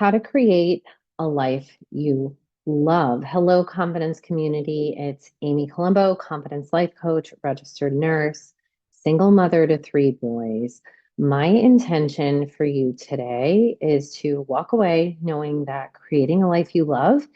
How to create a life you love. Hello, confidence community. It's Amy Colombo, confidence life coach, registered nurse, single mother to three boys. My intention for you today is to walk away knowing that creating a life you love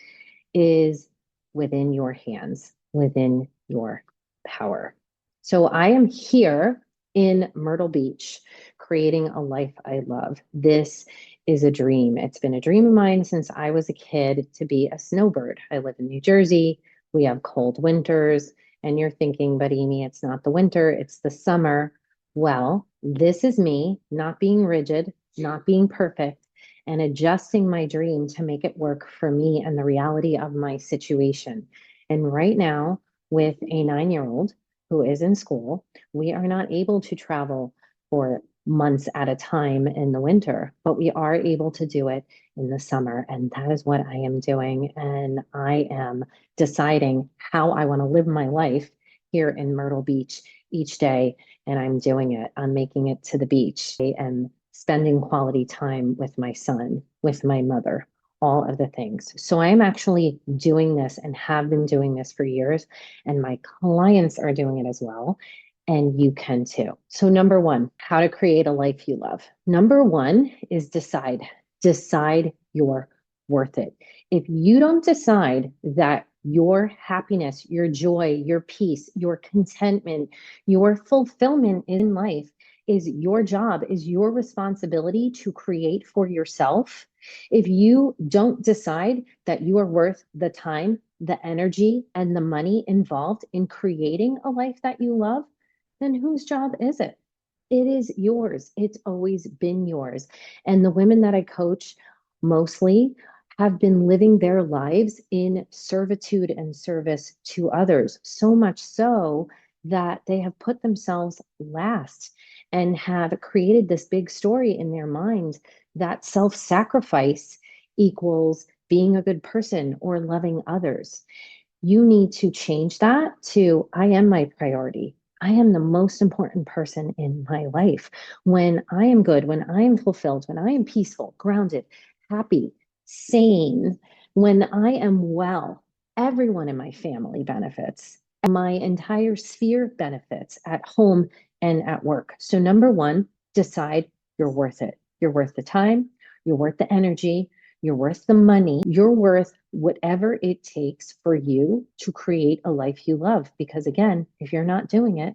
is within your hands, within your power. So I am here in Myrtle Beach creating a life I love. This is a dream. It's been a dream of mine since I was a kid to be a snowbird. I live in New Jersey. We have cold winters, and you're thinking, but Amy, it's not the winter, it's the summer. Well, this is me not being rigid, not being perfect, and adjusting my dream to make it work for me and the reality of my situation. And right now, with a 9-year-old who is in school, we are not able to travel for months at a time in the winter, but we are able to do it in the summer. And that is what I am doing. And I am deciding how I want to live my life here in Myrtle Beach each day. And I'm doing it. I'm making it to the beach and spending quality time with my son, with my mother, all of the things. So I'm actually doing this and have been doing this for years. And my clients are doing it as well. And you can too. So, number one, how to create a life you love. Number one is decide. Decide you're worth it. If you don't decide that your happiness, your joy, your peace, your contentment, your fulfillment in life is your job, is your responsibility to create for yourself. If you don't decide that you are worth the time, the energy, and the money involved in creating a life that you love, then whose job is it? It is yours. It's always been yours. And the women that I coach mostly have been living their lives in servitude and service to others, so much so that they have put themselves last and have created this big story in their mind that self-sacrifice equals being a good person or loving others. You need to change that to I am my priority. I am the most important person in my life. When I am good, when I am fulfilled, when I am peaceful, grounded, happy, sane, when I am well, everyone in my family benefits. My entire sphere benefits at home and at work. So, number one, decide you're worth it. You're worth the time, you're worth the energy, you're worth the money, you're worth whatever it takes for you to create a life you love. Because again, if you're not doing it,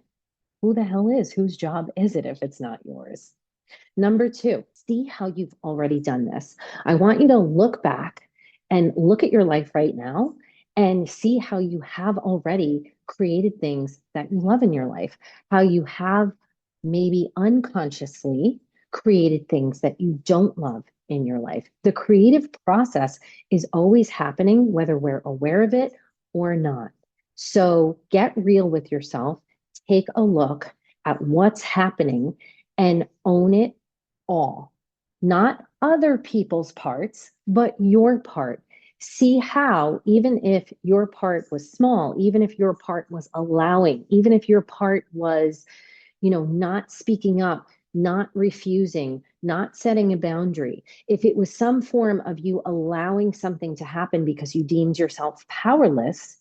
who the hell is? Whose job is it if it's not yours? Number two, see how you've already done this. I want you to look back and look at your life right now and see how you have already created things that you love in your life, how you have maybe unconsciously created things that you don't love in your life. The creative process is always happening, whether we're aware of it or not. So get real with yourself, take a look at what's happening and own it all. Not other people's parts, but your part. See how, even if your part was small, even if your part was allowing, even if your part was, not speaking up, not refusing, not setting a boundary, if it was some form of you allowing something to happen because you deemed yourself powerless,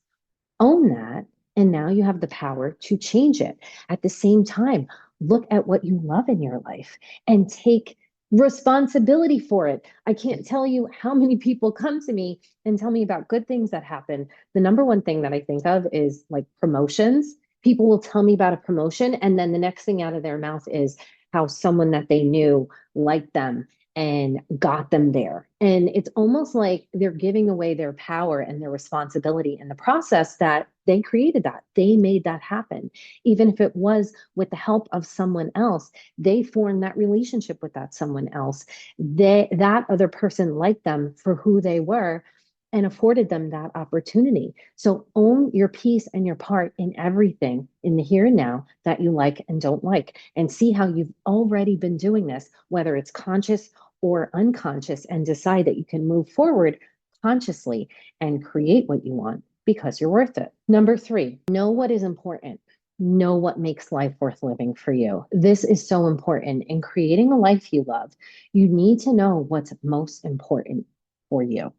own that. And now you have the power to change it. At the same time, look at what you love in your life and take responsibility for it. I can't tell you how many people come to me and tell me about good things that happen. The number one thing that I think of is like promotions. People will tell me about a promotion, and then the next thing out of their mouth is how someone that they knew liked them and got them there. And it's almost like they're giving away their power and their responsibility in the process that they created that. They made that happen. Even if it was with the help of someone else, they formed that relationship with that someone else. That other person liked them for who they were and afforded them that opportunity. So own your piece and your part in everything in the here and now that you like and don't like, and see how you've already been doing this, whether it's conscious or unconscious, and decide that you can move forward consciously and create what you want because you're worth it. Number three, know what is important. know what makes life worth living for you. This is so important. In creating a life you love, you need to know what's most important for you.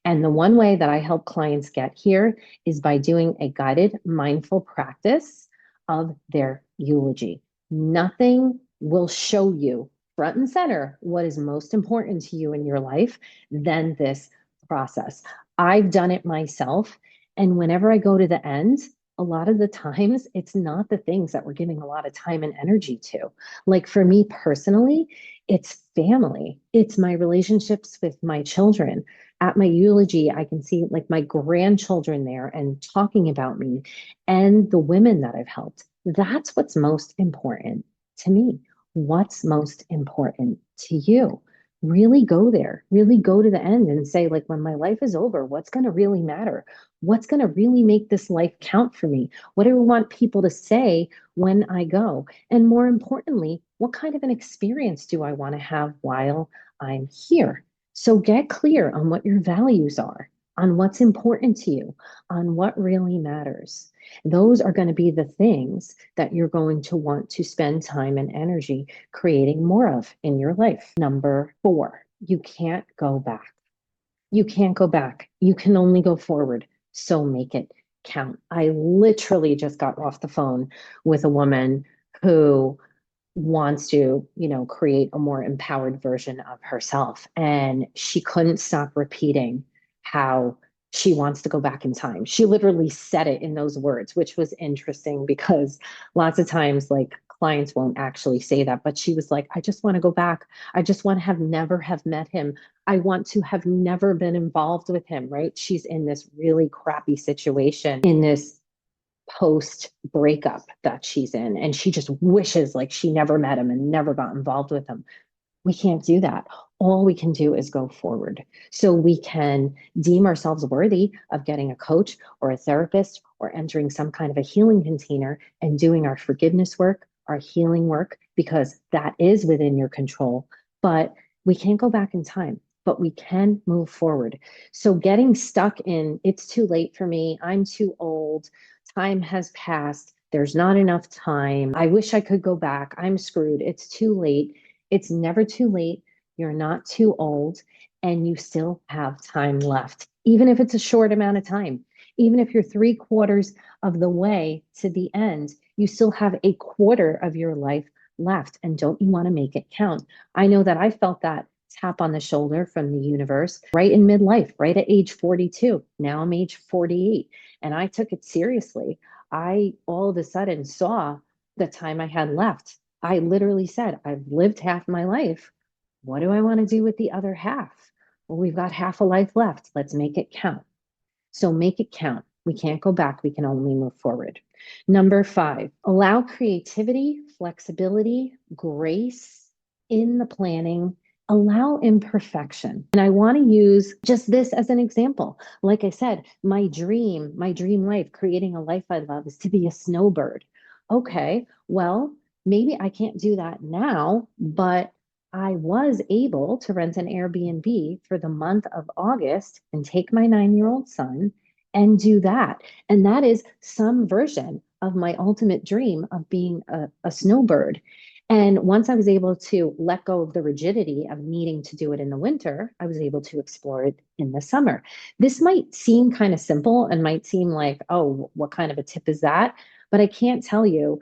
And the one way that I help clients get here is by doing a guided mindful practice of their eulogy. Nothing will show you front and center what is most important to you in your life than this process. I've done it myself. And whenever I go to the end, a lot of the times it's not the things that we're giving a lot of time and energy to. Like for me personally, it's family, it's my relationships with my children. At my eulogy, I can see like my grandchildren there and talking about me and the women that I've helped. That's what's most important to me. What's most important to you? Really go there, really go to the end and say, like, when my life is over, what's going to really matter? What's going to really make this life count for me? What do I want people to say when I go? And more importantly, what kind of an experience do I want to have while I'm here? So get clear on what your values are, on what's important to you, on what really matters. Those are going to be the things that you're going to want to spend time and energy creating more of in your life. Number 4, you can't go back. You can't go back. You can only go forward. So make it count. I literally just got off the phone with a woman who wants to, create a more empowered version of herself. And she couldn't stop repeating how she wants to go back in time. She literally said it in those words, which was interesting because lots of times, like, clients won't actually say that, but she was like, I just want to go back. I just want to have never have met him. I want to have never been involved with him, right? She's in this really crappy situation in this post breakup that she's in, and she just wishes like she never met him and never got involved with him. We can't do that. All we can do is go forward. So we can deem ourselves worthy of getting a coach or a therapist or entering some kind of a healing container and doing our forgiveness work, our healing work, because that is within your control. But we can't go back in time, but we can move forward. So getting stuck in, it's too late for me, I'm too old, time has passed, there's not enough time, I wish I could go back, I'm screwed, it's too late. It's never too late. You're not too old, and you still have time left, even if it's a short amount of time. Even if you're 3/4 of the way to the end, you still have a quarter of your life left. And don't you want to make it count? I know that I felt that tap on the shoulder from the universe right in midlife, right at age 42. Now I'm age 48, and I took it seriously. I all of a sudden saw the time I had left. I literally said, I've lived half my life. What do I want to do with the other half? Well, we've got half a life left. Let's make it count. So make it count. We can't go back. We can only move forward. Number 5, allow creativity, flexibility, grace in the planning. Allow imperfection. And I want to use just this as an example. Like I said, my dream life, creating a life I love, is to be a snowbird. Okay, well, maybe I can't do that now, but I was able to rent an Airbnb for the month of August and take my 9-year-old son and do that. And that is some version of my ultimate dream of being a snowbird. And once I was able to let go of the rigidity of needing to do it in the winter, I was able to explore it in the summer. This might seem kind of simple and might seem like, oh, what kind of a tip is that? But I can't tell you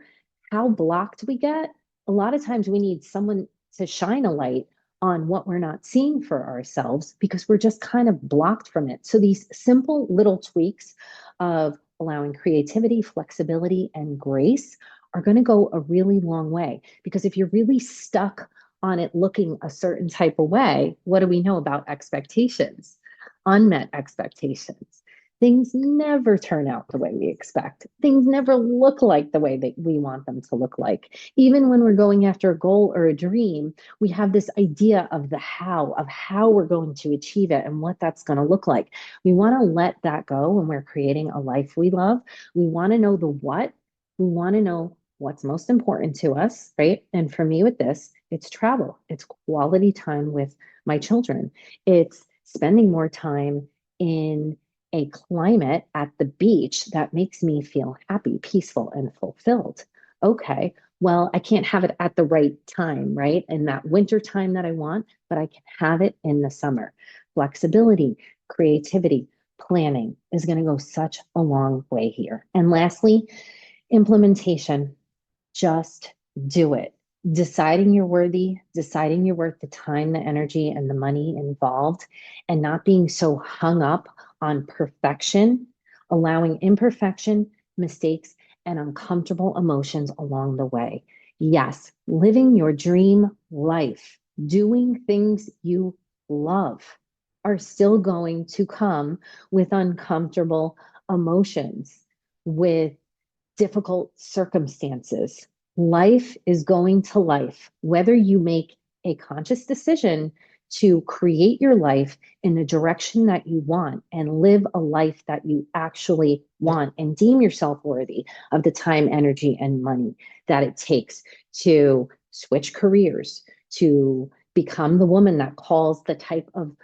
how blocked we get. A lot of times we need someone to shine a light on what we're not seeing for ourselves because we're just kind of blocked from it. So these simple little tweaks of allowing creativity, flexibility, and grace are going to go a really long way. Because if you're really stuck on it looking a certain type of way, what do we know about expectations? Unmet expectations. Things never turn out the way we expect. Things never look like the way that we want them to look like. Even when we're going after a goal or a dream, we have this idea of how we're going to achieve it and what that's going to look like. We want to let that go when we're creating a life we love. We want to know the what. We want to know what's most important to us, right? And for me with this, it's travel. It's quality time with my children. It's spending more time in a climate at the beach that makes me feel happy, peaceful, and fulfilled. Okay, well, I can't have it at the right time, right? In that winter time that I want, but I can have it in the summer. Flexibility, creativity, planning is going to go such a long way here. And lastly, implementation. Just do it. Deciding you're worthy, deciding you're worth the time, the energy, and the money involved, and not being so hung up on perfection, allowing imperfection, mistakes, and uncomfortable emotions along the way. Yes, living your dream life, doing things you love are still going to come with uncomfortable emotions, with difficult circumstances. Life is going to life, whether you make a conscious decision to create your life in the direction that you want and live a life that you actually want and deem yourself worthy of the time, energy, and money that it takes to switch careers, to become the woman that calls the type of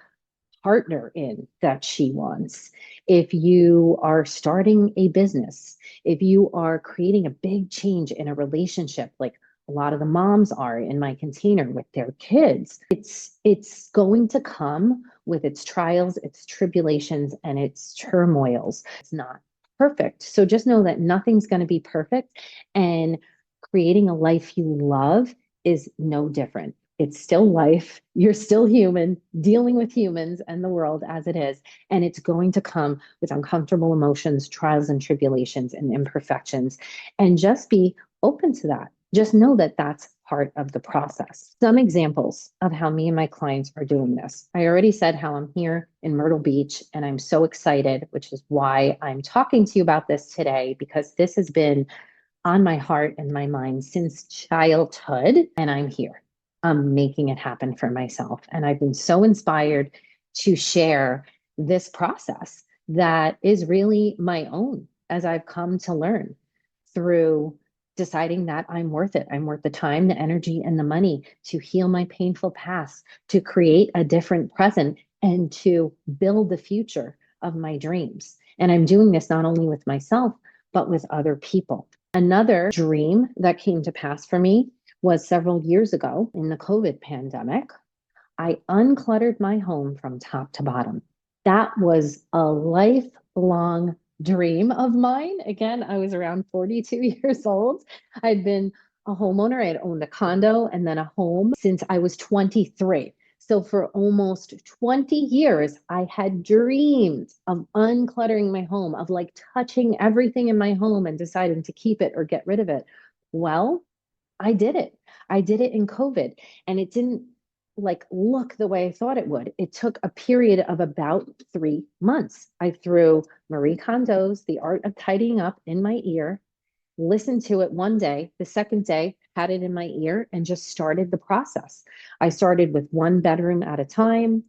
partner in that she wants. If you are starting a business, if you are creating a big change in a relationship, like a lot of the moms are in my container with their kids, it's going to come with its trials, its tribulations, and its turmoils. It's not perfect. So just know that nothing's going to be perfect, and creating a life you love is no different. It's still life. You're still human, dealing with humans and the world as it is. And it's going to come with uncomfortable emotions, trials and tribulations, and imperfections. And just be open to that. Just know that that's part of the process. Some examples of how me and my clients are doing this. I already said how I'm here in Myrtle Beach, and I'm so excited, which is why I'm talking to you about this today, because this has been on my heart and my mind since childhood, and I'm here. I'm making it happen for myself. And I've been so inspired to share this process that is really my own, as I've come to learn through deciding that I'm worth it. I'm worth the time, the energy, and the money to heal my painful past, to create a different present, and to build the future of my dreams. And I'm doing this not only with myself, but with other people. Another dream that came to pass for me was several years ago in the COVID pandemic. I uncluttered my home from top to bottom. That was a lifelong dream of mine. Again, I was around 42 years old. I'd been a homeowner. I had owned a condo and then a home since I was 23. So for almost 20 years, I had dreamed of uncluttering my home, of like touching everything in my home and deciding to keep it or get rid of it. Well, I did it. I did it in COVID, and it didn't like look the way I thought it would. It took a period of about 3 months. I threw Marie Kondo's The Art of Tidying Up in my ear, listened to it one day, the second day, had it in my ear, and just started the process. I started with one bedroom at a time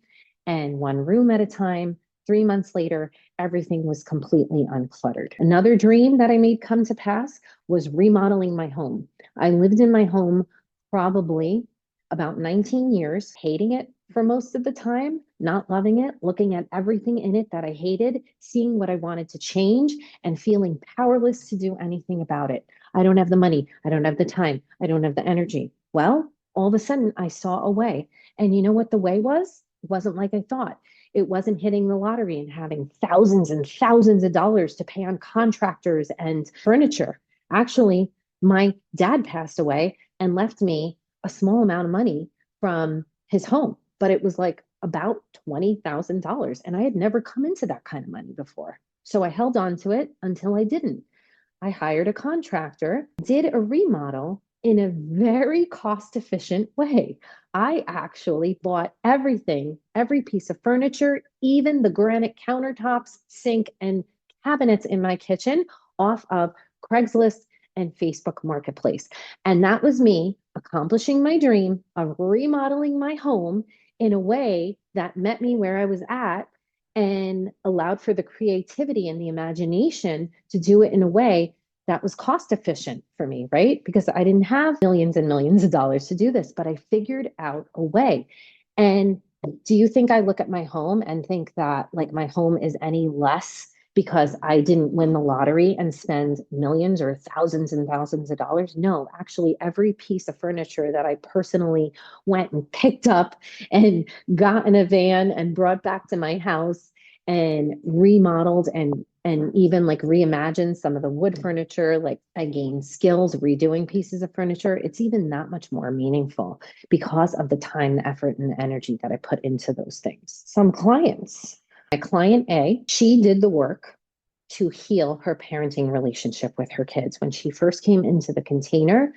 and one room at a time. 3 months later, everything was completely uncluttered. Another dream that I made come to pass was remodeling my home. I lived in my home probably about 19 years, hating it for most of the time, not loving it, looking at everything in it that I hated, seeing what I wanted to change, and feeling powerless to do anything about it. I don't have the money. I don't have the time. I don't have the energy. Well, all of a sudden, I saw a way. And you know what the way was? It wasn't like I thought. It wasn't hitting the lottery and having thousands and thousands of dollars to pay on contractors and furniture. Actually, my dad passed away and left me a small amount of money from his home, but it was like about $20,000. And I had never come into that kind of money before. So I held on to it until I didn't. I hired a contractor, did a remodel in a very cost efficient way. I actually bought everything, every piece of furniture, even the granite countertops, sink, and cabinets in my kitchen off of Craigslist and Facebook Marketplace. And that was me accomplishing my dream of remodeling my home in a way that met me where I was at and allowed for the creativity and the imagination to do it in a way that was cost efficient for me, right? Because I didn't have millions and millions of dollars to do this, but I figured out a way. And Do you think I look at my home and think that like my home is any less because I didn't win the lottery and spend millions or thousands and thousands of dollars? No, actually, every piece of furniture that I personally went and picked up and got in a van and brought back to my house and remodeled and even like reimagined some of the wood furniture, like I gained skills redoing pieces of furniture. It's even that much more meaningful because of the time, the effort, and the energy that I put into those things. Some clients, my client A, she did the work to heal her parenting relationship with her kids. When she first came into the container,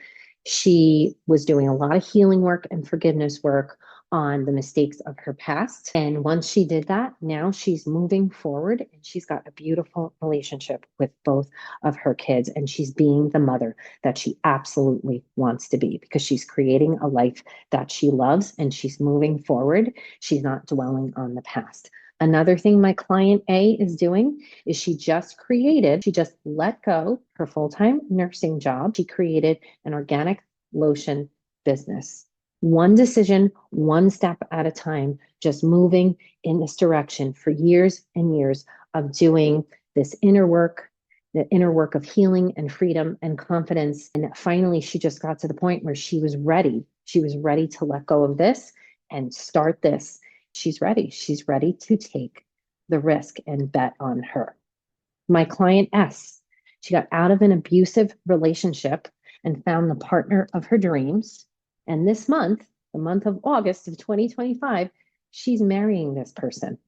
she was doing a lot of healing work and forgiveness work on the mistakes of her past. And once she did that, now she's moving forward and she's got a beautiful relationship with both of her kids. And she's being the mother that she absolutely wants to be because she's creating a life that she loves and she's moving forward. She's not dwelling on the past. Another thing my client A is doing is she just let go her full-time nursing job. She created an organic lotion business. One decision, one step at a time, just moving in this direction for years and years of doing this inner work, the inner work of healing and freedom and confidence. And finally, she just got to the point where she was ready. She was ready to let go of this and start this. She's ready. She's ready to take the risk and bet on her. My client S, she got out of an abusive relationship and found the partner of her dreams. And this month, the month of August of 2025, she's marrying this person.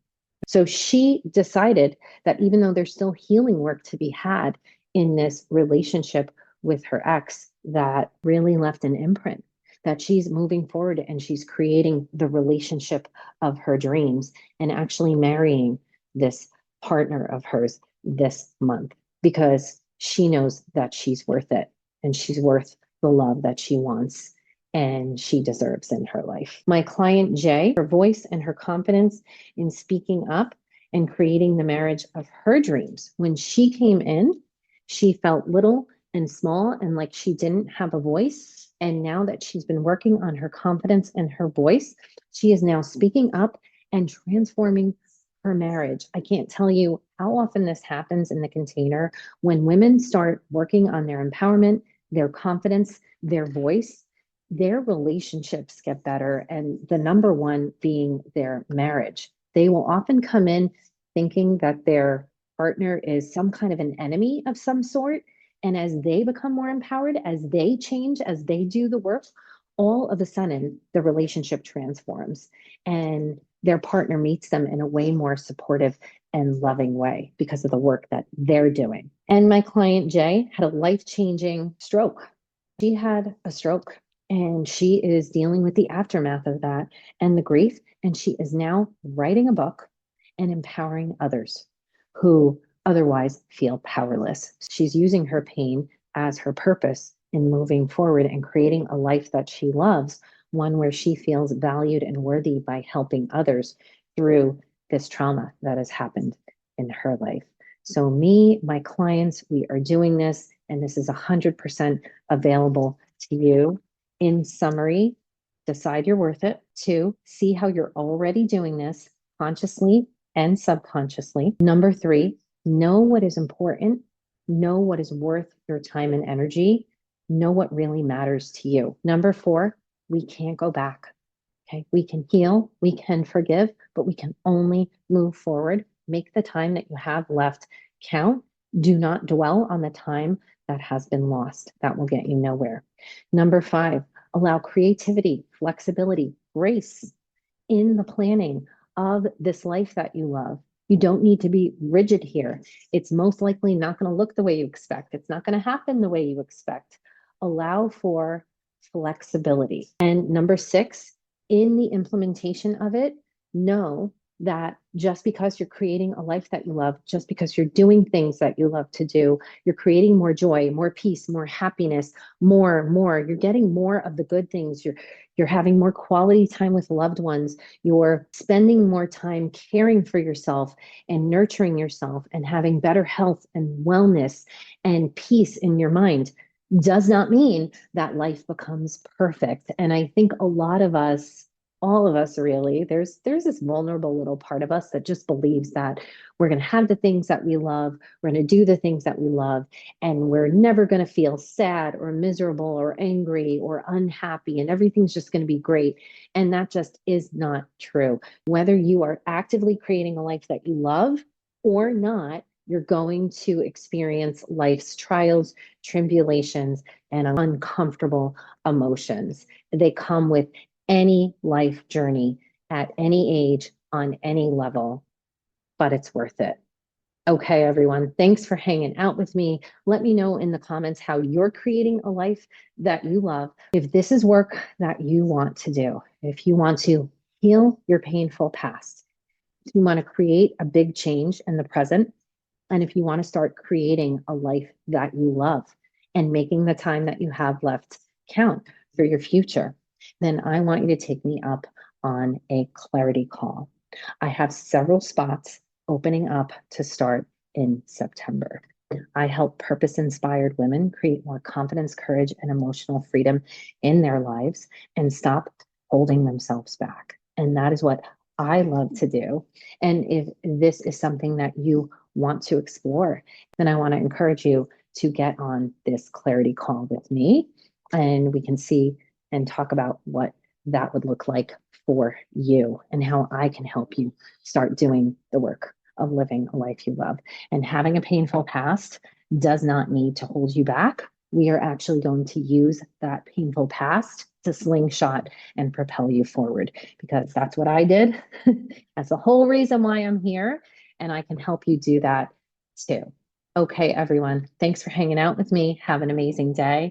So she decided that even though there's still healing work to be had in this relationship with her ex that really left an imprint, that she's moving forward and she's creating the relationship of her dreams and actually marrying this partner of hers this month because she knows that she's worth it and she's worth the love that she wants and she deserves in her life. My client Jay, her voice and her confidence in speaking up and creating the marriage of her dreams. When she came in, she felt little and small and like she didn't have a voice. And now that she's been working on her confidence and her voice, she is now speaking up and transforming her marriage. I can't tell you how often this happens in the container when women start working on their empowerment, their confidence, their voice, their relationships get better. And the number one being their marriage. They will often come in thinking that their partner is some kind of an enemy of some sort. And as they become more empowered, as they change, as they do the work, all of a sudden the relationship transforms and their partner meets them in a way more supportive and loving way because of the work that they're doing. And my client Jay had a life-changing stroke. She had a stroke and she is dealing with the aftermath of that and the grief. And she is now writing a book and empowering others who otherwise feel powerless. She's using her pain as her purpose in moving forward and creating a life that she loves, one where she feels valued and worthy by helping others through this trauma that has happened in her life. So me, my clients, we are doing this, and this is 100% available to you. In summary, decide you're worth it. 2, see how you're already doing this consciously and subconsciously. Number 3, know what is important, know what is worth your time and energy, know what really matters to you. Number 4, we can't go back. Okay, we can heal, we can forgive, but we can only move forward. Make the time that you have left count. Do not dwell on the time that has been lost. That will get you nowhere. Number 5, allow creativity, flexibility, grace in the planning of this life that you love. You don't need to be rigid here. It's most likely not going to look the way you expect. It's not going to happen the way you expect. Allow for flexibility. And number 6, in the implementation of it, know that just because you're creating a life that you love, just because you're doing things that you love to do, you're creating more joy, more peace, more happiness, more. You're getting more of the good things. You're having more quality time with loved ones. You're spending more time caring for yourself and nurturing yourself and having better health and wellness and peace in your mind. Does not mean that life becomes perfect. And I think a lot of us all of us really, there's this vulnerable little part of us that just believes that we're going to have the things that we love, we're going to do the things that we love, and we're never going to feel sad or miserable or angry or unhappy, and everything's just going to be great. And that just is not true. Whether you are actively creating a life that you love or not, you're going to experience life's trials, tribulations, and uncomfortable emotions. They come with any life journey at any age, on any level, but it's worth it. Okay, everyone, thanks for hanging out with me. Let me know in the comments how you're creating a life that you love. If this is work that you want to do, if you want to heal your painful past, if you want to create a big change in the present, and if you want to start creating a life that you love and making the time that you have left count for your future, then I want you to take me up on a clarity call. I have several spots opening up to start in September. I help purpose inspired women create more confidence, courage, and emotional freedom in their lives and stop holding themselves back. And that is what I love to do. And if this is something that you want to explore, then I want to encourage you to get on this clarity call with me, and we can see and talk about what that would look like for you and how I can help you start doing the work of living a life you love. And having a painful past does not need to hold you back. We are actually going to use that painful past to slingshot and propel you forward, because that's what I did. That's the whole reason why I'm here, and I can help you do that too. Okay, everyone, thanks for hanging out with me. Have an amazing day.